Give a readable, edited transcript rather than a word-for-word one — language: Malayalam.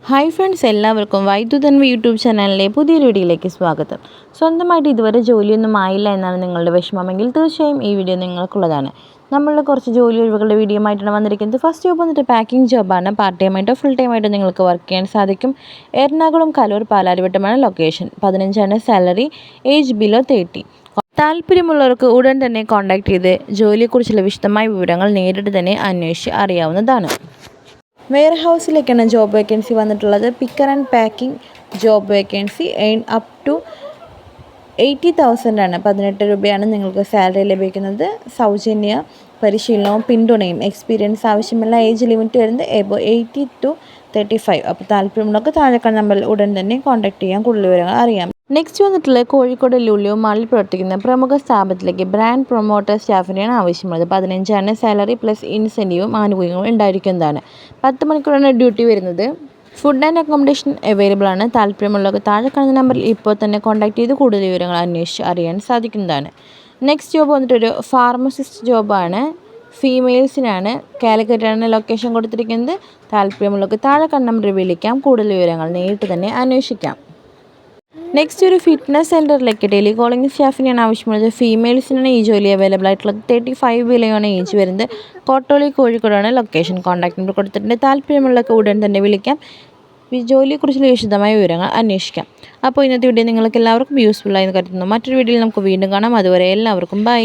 ഹായ് ഫ്രണ്ട്സ്, എല്ലാവർക്കും വൈദ്യുതൻവി യൂട്യൂബ് ചാനലിലെ പുതിയൊരു വീഡിയോയിലേക്ക് സ്വാഗതം. സ്വന്തമായിട്ട് ഇതുവരെ ജോലിയൊന്നും ആയില്ല എന്നാണ് നിങ്ങളുടെ വിഷമമെങ്കിൽ തീർച്ചയായും ഈ വീഡിയോ നിങ്ങൾക്കുള്ളതാണ്. നമ്മളുടെ കുറച്ച് ജോലി ഒഴിവുകളുടെ വീഡിയോ ആയിട്ടാണ് വന്നിരിക്കുന്നത്. ഫസ്റ്റ് ജോബ് വന്നിട്ട് പാക്കിംഗ് ജോബാണ്. പാർട്ട് ടൈം ആയിട്ടോ ഫുൾ ടൈം ആയിട്ടോ നിങ്ങൾക്ക് വർക്ക് ചെയ്യാൻ സാധിക്കും. എറണാകുളം കലൂർ പാലാരിവട്ടമാണ് ലൊക്കേഷൻ. 15 salary, age below 30. താല്പര്യമുള്ളവർക്ക് ഉടൻ തന്നെ കോൺടാക്ട് ചെയ്ത് ജോലിയെക്കുറിച്ചുള്ള വിശദമായ വിവരങ്ങൾ നേരിട്ട് തന്നെ അന്വേഷിച്ച് അറിയാവുന്നതാണ്. വെയർ ഹൗസിലേക്കാണ് ജോബ് വേക്കൻസി വന്നിട്ടുള്ളത്. Picker and packing job vacancy. Earn up to 80,000 ആണ്. 18 രൂപയാണ് നിങ്ങൾക്ക് സാലറി ലഭിക്കുന്നത്. സൗജന്യ പരിശീലനവും പിന്തുണയും. എക്സ്പീരിയൻസ് ആവശ്യമില്ല. ഏജ് ലിമിറ്റ് വരുന്നത് എബോ 80 to 35. അപ്പോൾ താല്പര്യമുള്ളവർക്ക് താഴെക്കാണ് നമ്പറിൽ ഉടൻ തന്നെ കോൺടാക്ട് ചെയ്യാൻ കൂടുതൽ വിവരങ്ങൾ അറിയാം. നെക്സ്റ്റ് വന്നിട്ടുള്ളത് കോഴിക്കോട് ലുലു മാളിൽ പ്രവർത്തിക്കുന്ന പ്രമുഖ സ്ഥാപനത്തിലേക്ക് ബ്രാൻഡ് പ്രൊമോട്ടർ സ്റ്റാഫിനെയാണ് ആവശ്യമുള്ളത്. 15 സാലറി പ്ലസ് ഇൻസെൻറ്റീവും ആനുകൂല്യങ്ങളും ഉണ്ടായിരിക്കുന്നതാണ്. 10 മണിക്കൂറാണ് ഡ്യൂട്ടി വരുന്നത്. ഫുഡ് ആൻഡ് അക്കോമഡേഷൻ അവൈലബിൾ ആണ്. താല്പര്യമുള്ളവർക്ക് താഴെ കാണുന്ന നമ്പറിൽ ഇപ്പോൾ തന്നെ കോൺടാക്ട് ചെയ്ത് കൂടുതൽ വിവരങ്ങൾ അന്വേഷിച്ച് അറിയാൻ സാധിക്കുന്നതാണ്. നെക്സ്റ്റ് ജോബ് വന്നിട്ടൊരു ഫാർമസിസ്റ്റ് ജോബാണ്. ഫീമെയിൽസിനാണ്. കാലിക്കറ്റാണ് ലൊക്കേഷൻ കൊടുത്തിരിക്കുന്നത്. താല്പര്യമുള്ളവർക്ക് താഴെ കാണുന്ന നമ്പറിൽ വിളിക്കാം. കൂടുതൽ വിവരങ്ങൾ നേരിട്ട് തന്നെ അന്വേഷിക്കാം. നെക്സ്റ്റ് ഒരു ഫിറ്റ്നസ് സെൻറ്ററിലേക്ക് ടെലികോളിംഗ് സ്റ്റാഫിനെയാണ് ആവശ്യമുള്ളത്. ഫീമെയിൽസിനാണ് ഈ ജോലി അവൈലബിൾ ആയിട്ടുള്ളത്. 35 ബിലോയാണ് ഏജ് വരുന്നത്. കോട്ടോളി കോഴിക്കോടാണ് ലൊക്കേഷൻ. കോൺടാക്ട് നമ്പർ കൊടുത്തിട്ടുണ്ട്. താല്പര്യമുള്ളവർക്ക് ഉടൻ തന്നെ വിളിക്കാം. ഈ ജോലിയെക്കുറിച്ചുള്ള വിശദമായ വിവരങ്ങൾ അന്വേഷിക്കാം. അപ്പോൾ ഇന്നത്തെ വീഡിയോ നിങ്ങൾക്ക് എല്ലാവർക്കും യൂസ്ഫുൾ ആയി എന്ന് കരുതുന്നു. മറ്റൊരു വീഡിയോയിൽ നമുക്ക് വീണ്ടും കാണാം. അതുവരെ എല്ലാവർക്കും ബൈ.